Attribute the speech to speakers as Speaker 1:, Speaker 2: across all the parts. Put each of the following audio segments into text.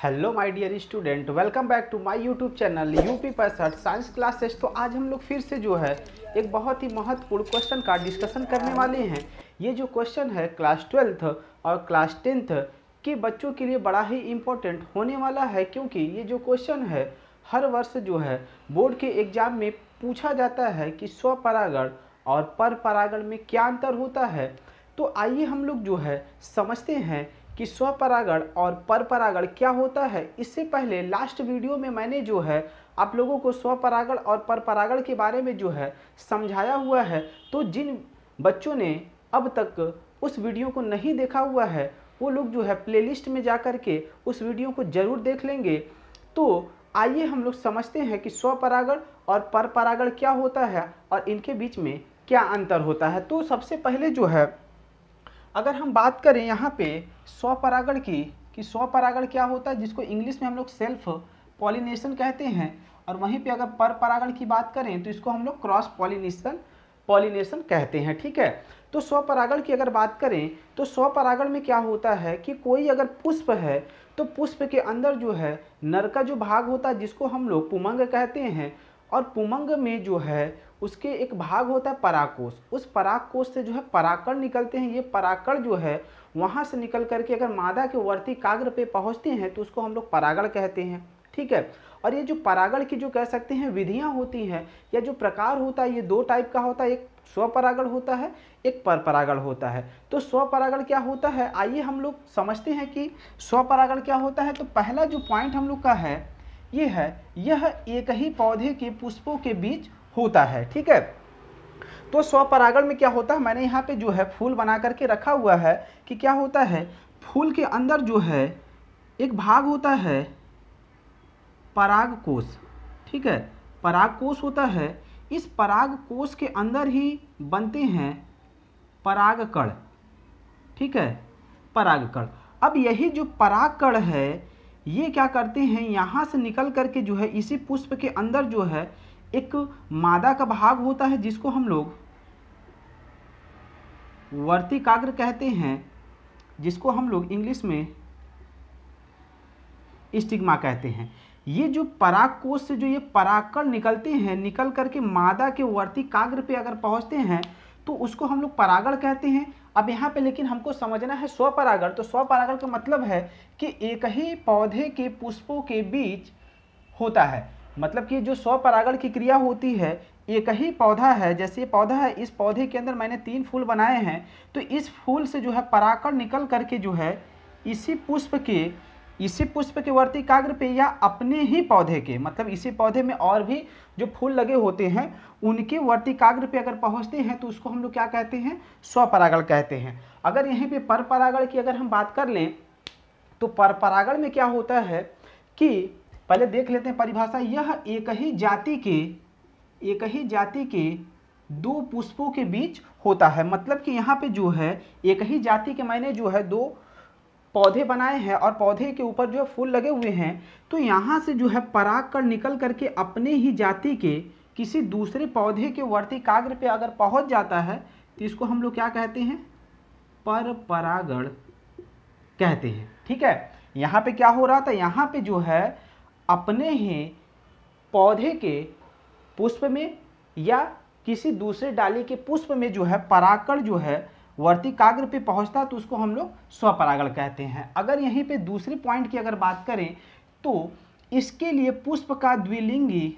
Speaker 1: Hello my dear student, welcome back to my YouTube channel UP 65 science classes. तो आज हम लोग फिर से जो है एक बहुत ही महत्वपूर्ण क्वेश्चन का डिस्कशन करने वाले हैं। ये जो क्वेश्चन है क्लास 12th और क्लास 10th के बच्चों के लिए बड़ा ही इम्पोर्टेंट होने वाला है, क्योंकि ये जो क्वेश्चन है हर वर्ष जो है बोर्ड के एग्जाम में पूछा जाता है कि स्वपरागण और परपरागण में क्या अंतर होता है। तो आइए हम लोग जो है समझते हैं कि स्वपरागण और परपरागण क्या होता है। इससे पहले लास्ट वीडियो में मैंने जो है आप लोगों को स्वपरागण और परपरागण के बारे में जो है समझाया हुआ है। तो जिन बच्चों ने अब तक उस वीडियो को नहीं देखा हुआ है वो लोग जो है प्लेलिस्ट में जा कर के उस वीडियो को ज़रूर देख लेंगे। तो आइए हम लोग समझते हैं कि स्वपरागण और परपरागण क्या होता है और इनके बीच में क्या अंतर होता है। तो सबसे पहले जो है अगर हम बात करें यहाँ पे स्वपरागण की कि स्वपरागण क्या होता है, जिसको इंग्लिश में हम लोग सेल्फ पॉलिनेशन कहते हैं, और वहीं पे अगर परपरागण की बात करें तो इसको हम लोग क्रॉस पॉलिनेशन कहते हैं। ठीक है, तो स्वपरागण की अगर बात करें तो स्वपरागण में क्या होता है कि कोई अगर पुष्प है तो पुष्प के अंदर जो है नर का जो भाग होता है जिसको हम लोग पुमंग कहते हैं, और पुमंग में जो है उसके एक भाग होता है परागकोश। उस परागकोश से जो है परागकण निकलते हैं। ये परागकण जो है वहाँ से निकल करके अगर मादा के वर्तिकाग्र पे पहुँचते हैं तो उसको हम लोग परागण कहते हैं। ठीक है, और ये जो परागण की जो कह सकते हैं विधियाँ होती हैं या जो प्रकार होता है, ये दो टाइप का होता है, एक स्वपरागण होता है, एक परपरागण होता है। तो स्वपरागण क्या होता है, आइए हम लोग समझते हैं कि स्वपरागण क्या होता है। तो पहला जो पॉइंट हम लोग का है ये है, यह एक ही पौधे के पुष्पों के बीच होता है। ठीक है, तो स्वपरागण में क्या होता है, मैंने यहाँ पे जो है फूल बना करके रखा हुआ है कि क्या होता है, फूल के अंदर जो है एक भाग होता है परागकोश। ठीक है, परागकोश होता है, इस परागकोश के अंदर ही बनते हैं परागकण। ठीक है, परागकण। अब यही जो परागकण है ये क्या करते हैं, यहाँ से निकल करके जो है इसी पुष्प के अंदर जो है एक मादा का भाग होता है जिसको हम लोग वर्तिकाग्र कहते हैं, जिसको हम लोग इंग्लिश में स्टिग्मा कहते हैं। ये जो परागकोश से जो ये परागकण निकलते हैं, निकल करके मादा के वर्तिकाग्र पे अगर पहुंचते हैं तो उसको हम लोग परागण कहते हैं। अब यहाँ पे लेकिन हमको समझना है स्वपरागण। तो स्वपरागण का मतलब है कि एक ही पौधे के पुष्पों के बीच होता है। मतलब कि जो स्वपरागण की क्रिया होती है, एक ही पौधा है, जैसे ये पौधा है, इस पौधे के अंदर मैंने 3 फूल बनाए हैं, तो इस फूल से जो है परागकण निकल करके जो है इसी पुष्प के वर्तिकाग्र पे या अपने ही पौधे के, मतलब इसी पौधे में और भी जो फूल लगे होते हैं उनके वर्तिकाग्र पे अगर पहुंचते हैं तो उसको हम लोग क्या कहते हैं, स्वपरागण कहते हैं। अगर यहीं पे परपरागण की अगर हम बात कर लें तो परपरागण में क्या होता है कि पहले देख लेते हैं परिभाषा। यह एक ही जाति के दो पुष्पों के बीच होता है। मतलब कि यहाँ पे जो है एक ही जाति के मैंने जो है 2 पौधे बनाए हैं और पौधे के ऊपर जो है फूल लगे हुए हैं, तो यहाँ से जो है परागकण निकल करके अपने ही जाति के किसी दूसरे पौधे के वर्तिकाग्र पे अगर पहुँच जाता है तो इसको हम लोग क्या कहते हैं, परपरागण कहते हैं। ठीक है, यहाँ पे क्या हो रहा था, यहाँ पे जो है अपने ही पौधे के पुष्प में या किसी दूसरे डाली के पुष्प में जो है परागकण जो है वर्तिकाग्र पे पहुंचता तो उसको हम लोग स्वपरागण कहते हैं। अगर यहीं पे दूसरे पॉइंट की अगर बात करें तो इसके लिए पुष्प का द्विलिंगी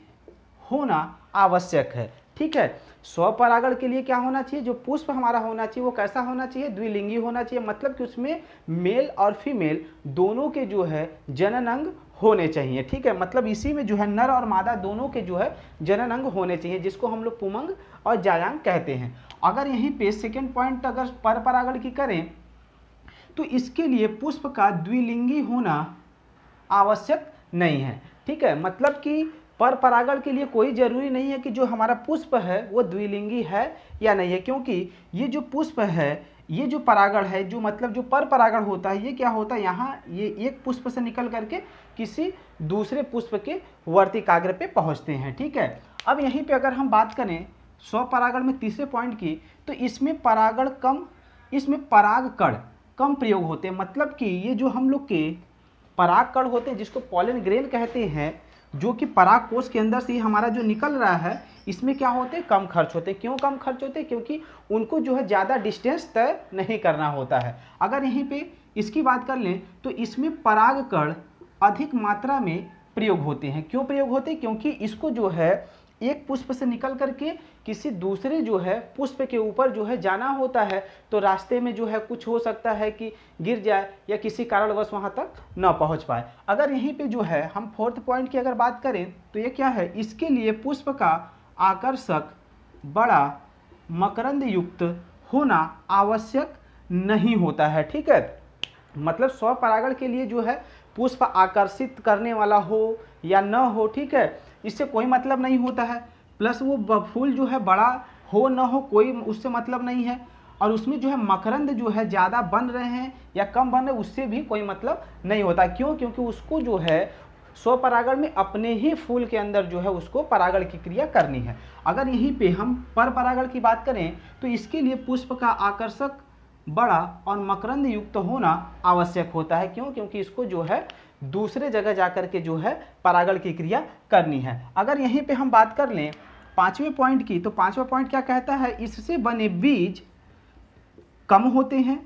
Speaker 1: होना आवश्यक है। ठीक है, स्वपरागण के लिए क्या होना चाहिए, जो पुष्प हमारा होना चाहिए वो कैसा होना चाहिए, द्विलिंगी होना चाहिए। मतलब कि उसमें मेल और फीमेल दोनों के जो है जनन अंग होने चाहिए। ठीक है, मतलब इसी में जो है नर और मादा दोनों के जो है जनन अंग होने चाहिए, जिसको हम लोग पुमंग और जायांग कहते हैं। अगर यहीं पे सेकेंड पॉइंट अगर परपरागण की करें तो इसके लिए पुष्प का द्विलिंगी होना आवश्यक नहीं है। ठीक है, मतलब कि परपरागण के लिए कोई जरूरी नहीं है कि जो हमारा पुष्प है वो द्विलिंगी है या नहीं है, क्योंकि ये जो पुष्प है, ये जो परागण है, जो मतलब जो परपरागण होता है, ये क्या होता है, यहाँ ये एक पुष्प से निकल करके किसी दूसरे पुष्प के वर्तिकाग्र पे पहुँचते हैं। ठीक है, अब यहीं पे अगर हम बात करें स्वपरागण में तीसरे पॉइंट की, तो इसमें परागकण कम प्रयोग होते हैं। मतलब कि ये जो हम लोग के परागकण होते हैं जिसको पॉलन ग्रेन कहते हैं, जो कि पराग कोश के अंदर से ही हमारा जो निकल रहा है, इसमें क्या होते हैं, कम खर्च होते हैं। क्यों कम खर्च होते हैं? क्योंकि उनको जो है ज़्यादा डिस्टेंस तय नहीं करना होता है। अगर यहीं पे इसकी बात कर लें तो इसमें परागकण अधिक मात्रा में प्रयोग होते हैं। क्यों प्रयोग होते हैं? क्योंकि इसको जो है एक पुष्प से निकल करके किसी दूसरे जो है पुष्प के ऊपर जो है जाना होता है, तो रास्ते में जो है कुछ हो सकता है कि गिर जाए या किसी कारणवश वहाँ तक न पहुँच पाए। अगर यहीं पे जो है हम फोर्थ पॉइंट की अगर बात करें तो ये क्या है, इसके लिए पुष्प का आकर्षक बड़ा मकरंद युक्त होना आवश्यक नहीं होता है। ठीक है, मतलब स्वपरागण के लिए जो है पुष्प आकर्षित करने वाला हो या न हो, ठीक है, इससे कोई मतलब नहीं होता है। प्लस वो फूल जो है बड़ा हो न हो कोई उससे मतलब नहीं है, और उसमें जो है मकरंद जो है ज़्यादा बन रहे हैं या कम बन रहे हैं उससे भी कोई मतलब नहीं होता। क्यों? क्योंकि उसको जो है स्वपरागण में अपने ही फूल के अंदर जो है उसको परागण की क्रिया करनी है। अगर यहीं पे हम पर परागण की बात करें तो इसके लिए पुष्प का आकर्षक बड़ा और मकरंद युक्त होना आवश्यक होता है। क्यों? क्योंकि इसको जो है दूसरे जगह जाकर के जो है परागण की क्रिया करनी है। अगर यहीं पे हम बात कर लें पांचवें पॉइंट की, तो पांचवा पॉइंट क्या कहता है, इससे बने बीज कम होते हैं,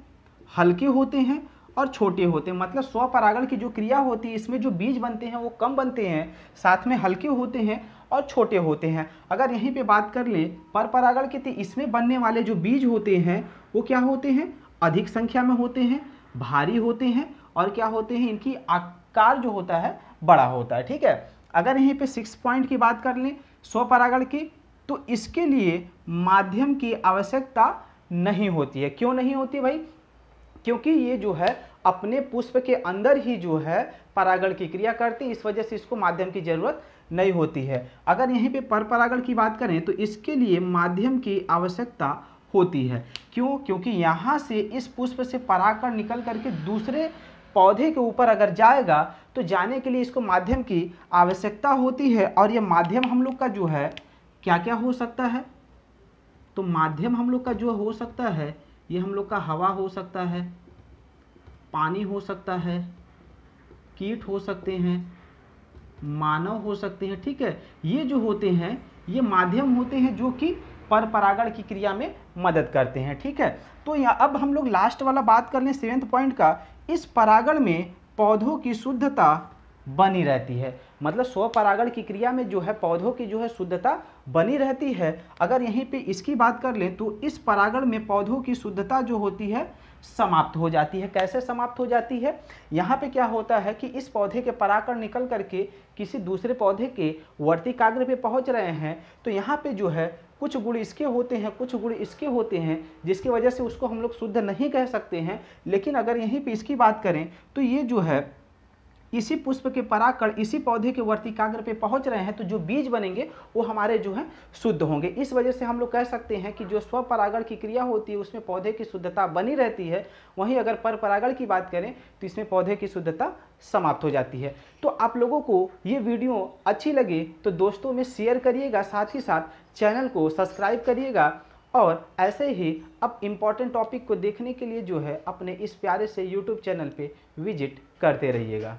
Speaker 1: हल्के होते हैं और छोटे होते हैं। मतलब स्वपरागण की जो क्रिया होती है इसमें जो बीज बनते हैं वो कम बनते हैं, साथ में हल्के होते हैं और छोटे होते हैं। अगर यहीं पे बात कर ले पर परागण की, तो इसमें बनने वाले जो बीज होते हैं वो क्या होते हैं, अधिक संख्या में होते हैं, भारी होते हैं और क्या होते हैं, इनकी आकार जो होता है बड़ा होता है। ठीक है, अगर यहीं पे 6 पॉइंट की बात कर लें स्वपरागण की, तो इसके लिए माध्यम की आवश्यकता नहीं होती है। क्यों नहीं होती भाई? क्योंकि ये जो है अपने पुष्प के अंदर ही जो है परागण की क्रिया करती है, इस वजह से इसको माध्यम की जरूरत नहीं होती है। अगर यहीं पे पर परागण की बात करें तो इसके लिए माध्यम की आवश्यकता होती है। क्यों? क्योंकि यहाँ से इस पुष्प से परागकण निकल करके दूसरे पौधे के ऊपर अगर जाएगा तो जाने के लिए इसको माध्यम की आवश्यकता होती है। और ये माध्यम हम लोग का जो है क्या क्या हो सकता है, तो माध्यम हम लोग का जो हो सकता है ये हम लोग का हवा हो सकता है, पानी हो सकता है, कीट हो सकते हैं, मानव हो सकते हैं। ठीक है, ये जो होते हैं ये माध्यम होते हैं जो कि पर परागण की क्रिया में मदद करते हैं। ठीक है, तो यहाँ अब हम लोग लास्ट वाला बात कर लें 7वें पॉइंट का। इस परागण में पौधों की शुद्धता बनी रहती है। मतलब स्वपरागण की क्रिया में जो है पौधों की जो है शुद्धता बनी रहती है। अगर यहीं पे इसकी बात कर लें तो इस परागण में पौधों की शुद्धता जो होती है समाप्त हो जाती है। कैसे समाप्त हो जाती है? यहाँ पे क्या होता है कि इस पौधे के परागकण निकल करके किसी दूसरे पौधे के वर्तिकाग्र पे पहुँच रहे हैं, तो यहाँ पे जो है कुछ गुण इसके होते हैं, कुछ गुण इसके होते हैं, जिसकी वजह से उसको हम लोग शुद्ध नहीं कह सकते हैं। लेकिन अगर यहीं पे इसकी बात करें तो ये जो है इसी पुष्प के परागकण इसी पौधे के वर्तिकाग्र पे पहुंच रहे हैं, तो जो बीज बनेंगे वो हमारे जो है शुद्ध होंगे। इस वजह से हम लोग कह सकते हैं कि जो स्वपरागण की क्रिया होती है उसमें पौधे की शुद्धता बनी रहती है। वहीं अगर पर परागण की बात करें तो इसमें पौधे की शुद्धता समाप्त हो जाती है। तो आप लोगों को ये वीडियो अच्छी लगे तो दोस्तों में शेयर करिएगा, साथ ही साथ चैनल को सब्सक्राइब करिएगा और ऐसे ही अब इम्पॉर्टेंट टॉपिक को देखने के लिए जो है अपने इस प्यारे से यूट्यूब चैनल पे विजिट करते रहिएगा।